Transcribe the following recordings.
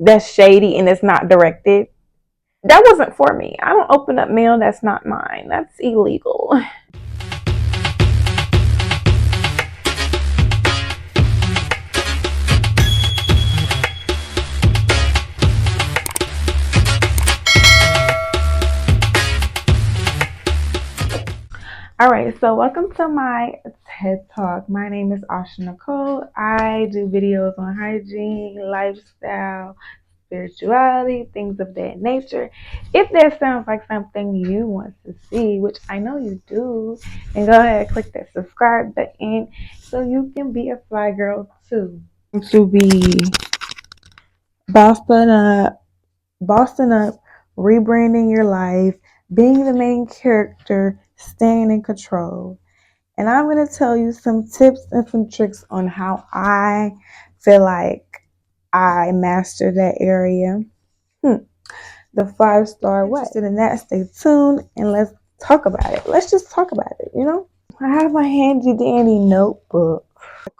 that's shady and it's not directed. That wasn't for me. I don't open up mail that's not mine. That's illegal. All right, so welcome to my TED Talk. My name is Asha Nicole. I do videos on hygiene, lifestyle, spirituality, things of that nature. If that sounds like something you want to see, which I know you do, then go ahead and click that subscribe button so you can be a fly girl too. To be bossing up, bossing up, rebranding your life, being the main character, staying in control. And I'm going to tell you some tips and some tricks on how I feel like I mastered that area. The 5-star way. Interested in that? Stay tuned and let's talk about it. Let's just talk about it, you know? I have my handy dandy notebook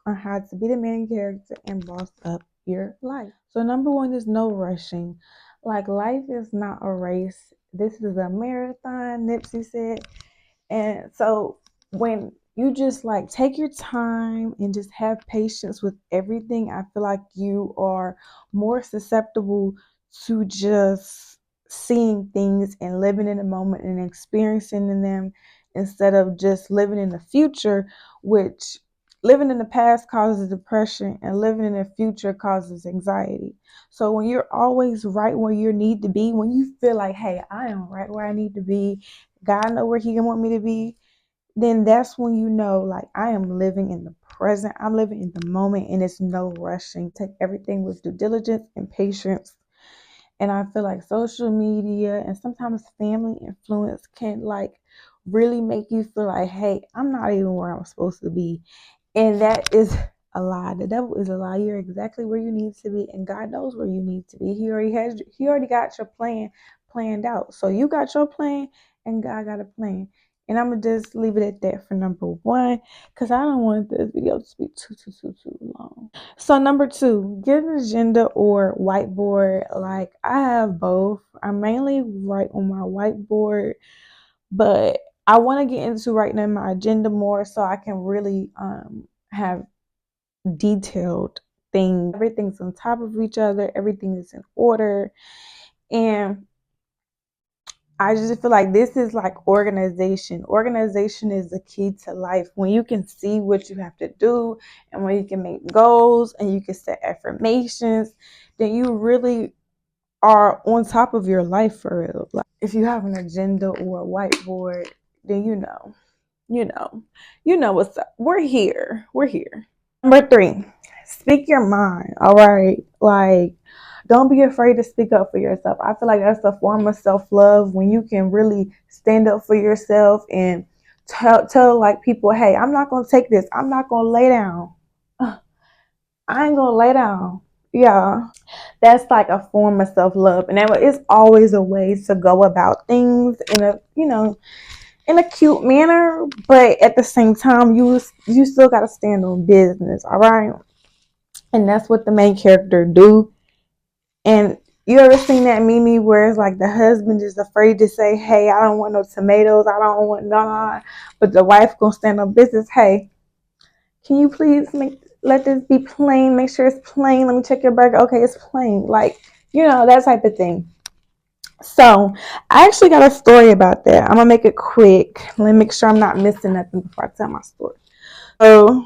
on how to be the main character and boss up your life. So number one is no rushing. Like, life is not a race. This is a marathon, Nipsey said. And so when you just like take your time and just have patience with everything, I feel like you are more susceptible to just seeing things and living in the moment and experiencing in them instead of just living in the future, which living in the past causes depression and living in the future causes anxiety. So when you're always right where you need to be, when you feel like, hey, I am right where I need to be, God know where he want me to be, then that's when you know, like, I am living in the present. I'm living in the moment and it's no rushing. Take everything with due diligence and patience. And I feel like social media and sometimes family influence can like really make you feel like, hey, I'm not even where I'm supposed to be. And that is a lie. The devil is a lie. You're exactly where you need to be, and God knows where you need to be. He already got your plan planned out. So you got your plan and God got a plan. And I'm gonna just leave it at that for number one, because I don't want this video to be too long. So number two, get an agenda or whiteboard. Like, I have both. I mainly write on my whiteboard, but I want to get into writing in my agenda more so I can really have detailed things. Everything's on top of each other, everything is in order. And I just feel like this is like organization. Organization is the key to life. When you can see what you have to do and when you can make goals and you can set affirmations, then you really are on top of your life for real. Like, if you have an agenda or a whiteboard, then you know what's up. We're here. We're here. Number three, speak your mind. All right. Like, don't be afraid to speak up for yourself. I feel like that's a form of self-love when you can really stand up for yourself and tell like people, hey, I'm not gonna take this. I'm not gonna lay down. I ain't gonna lay down. Yeah. That's like a form of self-love. And it's always a way to go about things in a, in a cute manner, but at the same time, you still gotta stand on business, all right? And that's what the main character do. And you ever seen that meme where it's like the husband is afraid to say, "Hey, I don't want no tomatoes. I don't want none," but the wife gonna stand on business. Hey, can you please let this be plain? Make sure it's plain. Let me check your burger. Okay, it's plain. Like, that type of thing. So I actually got a story about that. I'm gonna make it quick. Let me make sure I'm not missing nothing before I tell my story. So,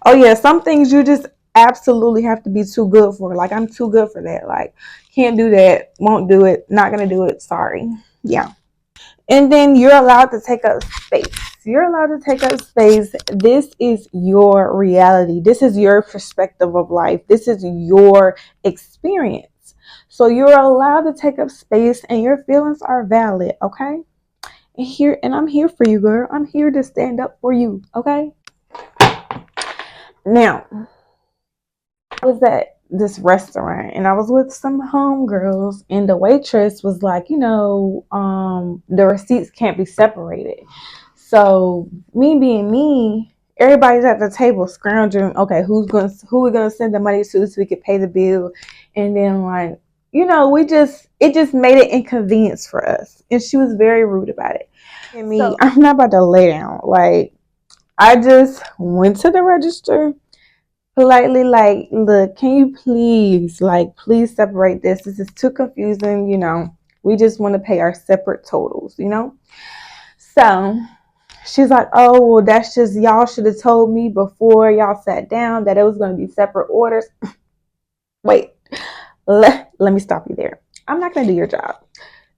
oh yeah, some things you just absolutely have to be too good for. Like, I'm too good for that. Like, can't do that. Won't do it. Not gonna do it. Sorry. Yeah. And then you're allowed to take up space. You're allowed to take up space. This is your reality. This is your perspective of life. This is your experience. So you're allowed to take up space and your feelings are valid, okay? And I'm here for you, girl. I'm here to stand up for you, okay? Now, I was at this restaurant and I was with some homegirls and the waitress was like, the receipts can't be separated. So me being me, everybody's at the table scrounging. Okay, who we gonna send the money to so we could pay the bill, and then like it just made it inconvenience for us, and she was very rude about it. And me, I'm not about to lay down. Like I just went to the register politely, like, look, can you please separate this? This is too confusing. We just want to pay our separate totals. So she's like, oh, well, that's just, y'all should have told me before y'all sat down that it was going to be separate orders. Wait, let me stop you there. I'm not going to do your job.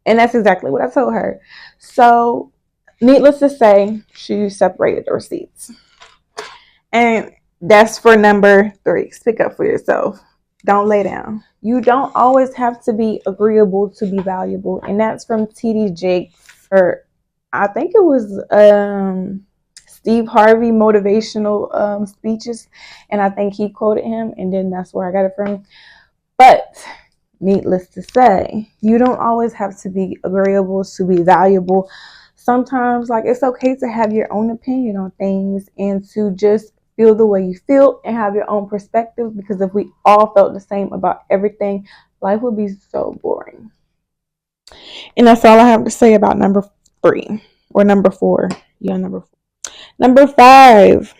And that's exactly what I told her. So, needless to say, she separated the receipts. And that's for number 3. Speak up for yourself. Don't lay down. You don't always have to be agreeable to be valuable. And that's from TD Jakes, or I think it was Steve Harvey motivational speeches. And I think he quoted him. And then that's where I got it from. But needless to say, you don't always have to be agreeable to be valuable. Sometimes, like, it's okay to have your own opinion on things and to just feel the way you feel and have your own perspective, because if we all felt the same about everything, life would be so boring. And that's all I have to say about number 3 or number 4. Yeah, number 4. Number 5.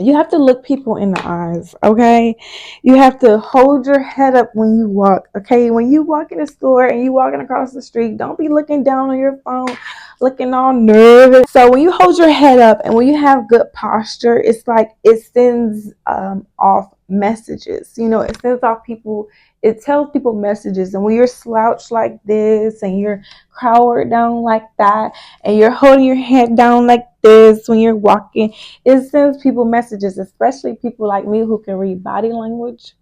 You have to look people in the eyes, okay? You have to hold your head up when you walk, okay? When you walk in the store and you walking across the street, don't be looking down on your phone, looking all nervous. So when you hold your head up and when you have good posture, it's like it sends off messages. It sends off people. It tells people messages. And when you're slouched like this and you're cowered down like that and you're holding your head down like this when you're walking, it sends people messages, especially people like me who can read body language.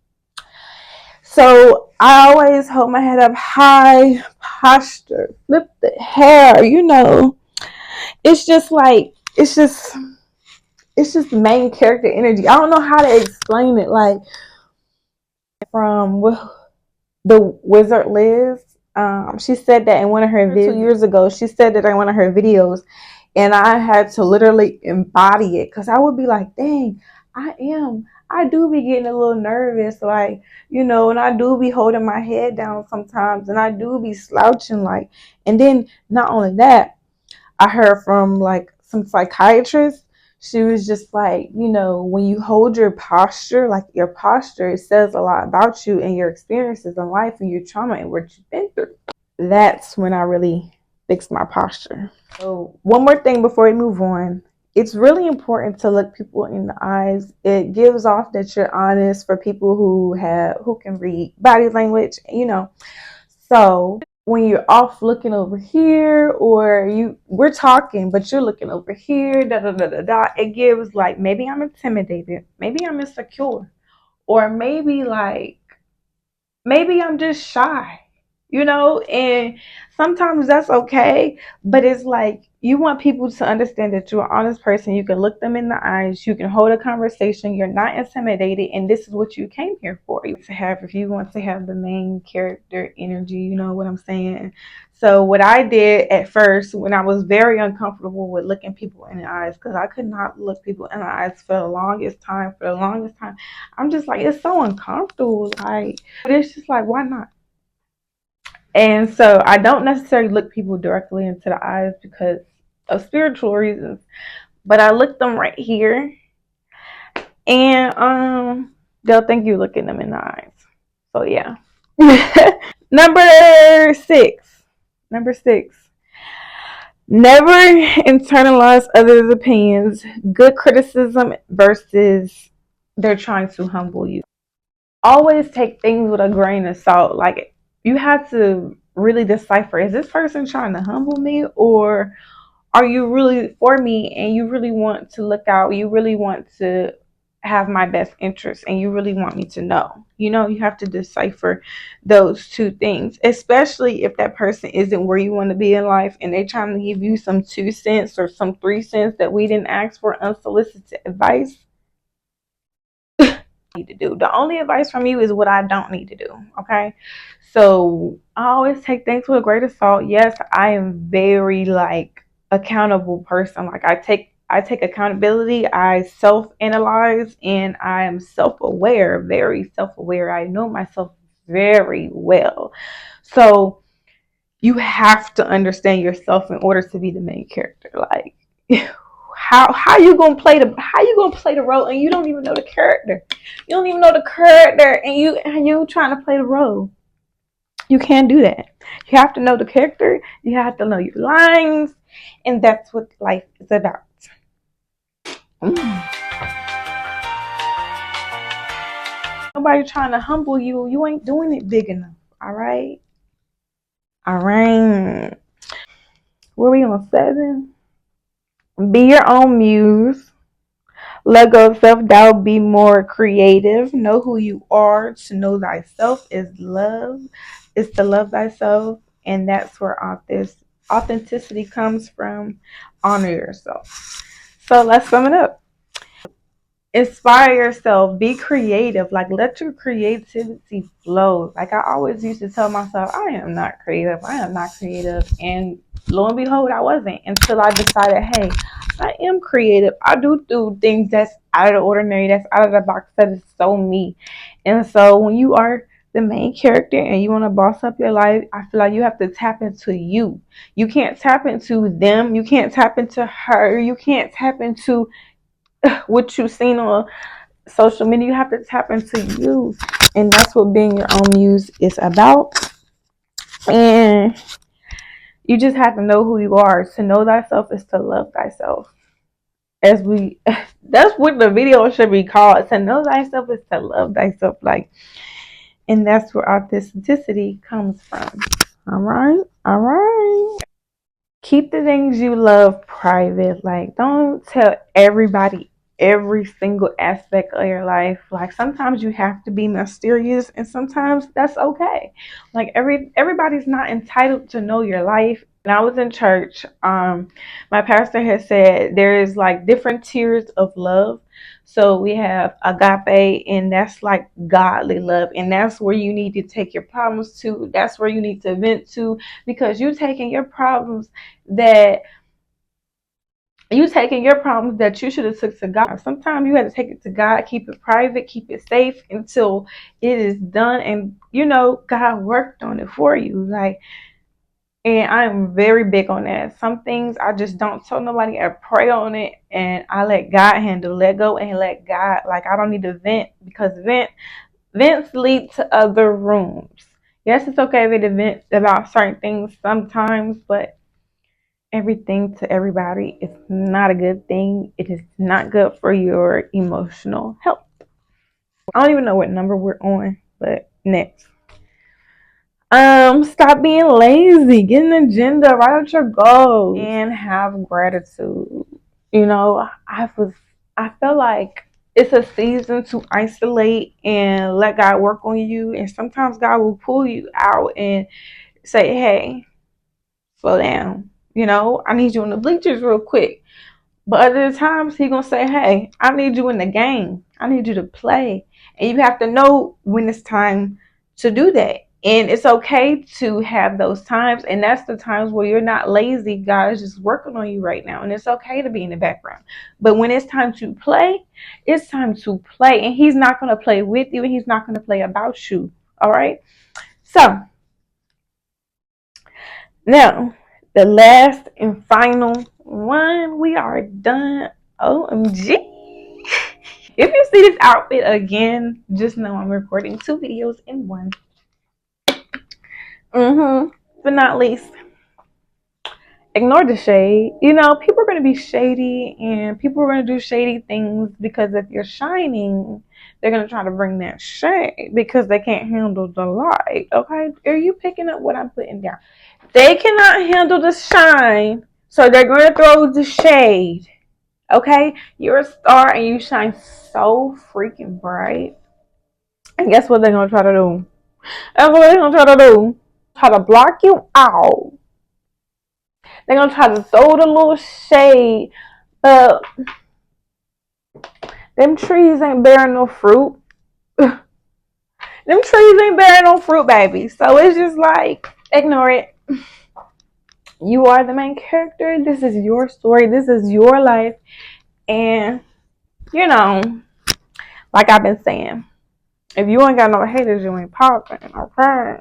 So I always hold my head up high, posture, flip the hair, It's just like, it's just main character energy. I don't know how to explain it. Like, from the Wizard Liz, she said that in one of her videos 2 years ago. She said that in one of her videos, and I had to literally embody it, because I would be like, dang, I do be getting a little nervous, like, and I do be holding my head down sometimes, and I do be slouching, like. And then not only that, I heard from like some psychiatrists. She was just like, when you hold your posture, like your posture, it says a lot about you and your experiences in life and your trauma and what you've been through. That's when I really fixed my posture. So one more thing before we move on. It's really important to look people in the eyes. It gives off that you're honest for people who can read body language, So when you're off looking over here, or we're talking, but you're looking over here, it gives like, maybe I'm intimidated, maybe I'm insecure, or maybe I'm just shy, and sometimes that's okay. But it's like, you want people to understand that you're an honest person. You can look them in the eyes, you can hold a conversation, you're not intimidated, and this is what you came here for. If you want to have the main character energy, you know what I'm saying? So what I did at first, when I was very uncomfortable with looking people in the eyes, because I could not look people in the eyes for the longest time. I'm just like, it's so uncomfortable. Like, but it's just like, why not? And so I don't necessarily look people directly into the eyes because of spiritual reasons, but I look them right here, and they'll think you're looking them in the eyes. So yeah. Number 6. Number 6. Never internalize others' opinions. Good criticism versus they're trying to humble you. Always take things with a grain of salt. Like, you have to really decipher, is this person trying to humble me, or are you really for me and you really want to look out, you really want to have my best interest, and you really want me to know? You have to decipher those two things, especially if that person isn't where you want to be in life and they're trying to give you some 2 cents or some 3 cents that we didn't ask for, unsolicited advice. Need to do. The only advice from you is what I don't need to do. Okay. So I always take things with a grain of salt. Yes, I am very like accountable person. Like, I take I take accountability, I self-analyze, and I am self-aware, very self-aware. I know myself very well. So you have to understand yourself in order to be the main character. Like how you gonna play the role and you don't even know the character. You don't even know the character and you trying to play the role. You can't do that. You have to know the character, you have to know your lines, and that's what life is about. Mm. Nobody trying to humble you. You ain't doing it big enough. All right. All right. Were we on 7? Be your own muse. Let go of self doubt. Be more creative. Know who you are. To know thyself is love. Is to love thyself, and that's where authenticity comes from. Honor yourself. So let's sum it up. Inspire yourself, be creative, like let your creativity flow. Like I always used to tell myself, I am not creative, and lo and behold, I wasn't, until I decided, hey, I am creative. I do things that's out of the ordinary, that's out of the box, that is so me. And so when you are the main character and you want to boss up your life, I feel like you have to tap into you. You can't tap into them, you can't tap into her, you can't tap into what you've seen on social media. You have to tap into you, and that's what being your own muse is about. And you just have to know who you are. To know thyself is to love thyself. As we That's what the video should be called. To know thyself is to love thyself. Like, and that's where authenticity comes from. All right. Keep the things you love private. Like, don't tell everybody every single aspect of your life. Like, sometimes you have to be mysterious, and sometimes that's okay. Like, everybody's not entitled to know your life. When I was in church, my pastor had said there is like different tiers of love. So we have agape, and that's like godly love, and that's where you need to take your problems to. That's where you need to vent to, because that you taking your problems that you should have took to God. Sometimes you have to take it to God, keep it private, keep it safe until it is done, and God worked on it for you. Like, and I'm very big on that. Some things I just don't tell nobody. I pray on it and I let God handle, let go and let God. Like, I don't need to vent, because vents lead to other rooms. Yes, it's okay to vent about certain things sometimes, but everything to everybody is not a good thing. It is not good for your emotional health. I don't even know what number we're on, but next. Stop being lazy, get an agenda, write out your goals, and have gratitude. I feel like it's a season to isolate and let God work on you, and sometimes God will pull you out and say, hey, slow down. I need you in the bleachers real quick. But other times he gonna say, hey, I need you in the game. I need you to play. And you have to know when it's time to do that. And it's okay to have those times. And that's the times where you're not lazy. God is just working on you right now. And it's okay to be in the background. But when it's time to play, it's time to play. And he's not gonna play with you, and he's not gonna play about you. All right. So now, the last and final one, we are done. OMG. If you see this outfit again, just know I'm recording 2 videos in one. But not least, ignore the shade. People are going to be shady, and people are going to do shady things, because if you're shining, they're going to try to bring that shade because they can't handle the light. Okay? Are you picking up what I'm putting down? They cannot handle the shine, so they're going to throw the shade. Okay? You're a star and you shine so freaking bright. And guess what they're going to try to do? That's what they're going to try to do. Try to block you out. They're going to try to throw the little shade. But them trees ain't bearing no fruit. Them trees ain't bearing no fruit, baby. So it's just like, ignore it. You are the main character. This is your story. This is your life. And, you know, like I've been saying, if you ain't got no haters, you ain't popping. Okay?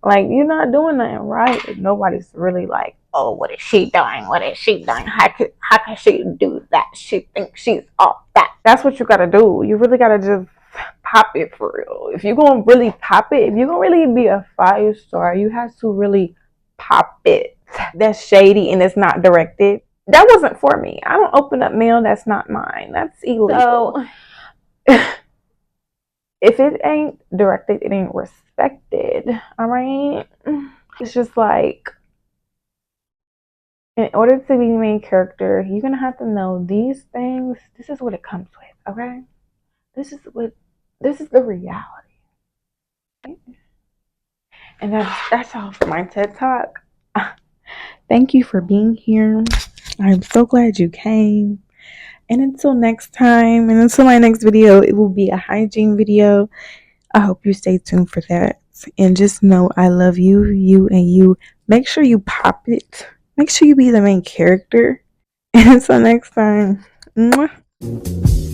Like, you're not doing nothing right. If nobody's really like, oh, what is she doing? What is she doing? How can she do that? She thinks she's all that. That's what you gotta do. You really gotta just pop it for real. If you're gonna really pop it, if you're gonna really be a 5-star, you have to really pop it. That's shady and it's not directed. That wasn't for me. I don't open up mail that's not mine. That's illegal. So, if it ain't directed, it ain't respected. All right. It's just like, in order to be the main character, you're gonna have to know these things. This is what it comes with. Okay. This is the reality. And that's all for my TED Talk. Thank you for being here. I'm so glad you came. And until next time, and until my next video, it will be a hygiene video. I hope you stay tuned for that. And just know I love you, and you. Make sure you pop it. Make sure you be the main character. And until next time. Mwah.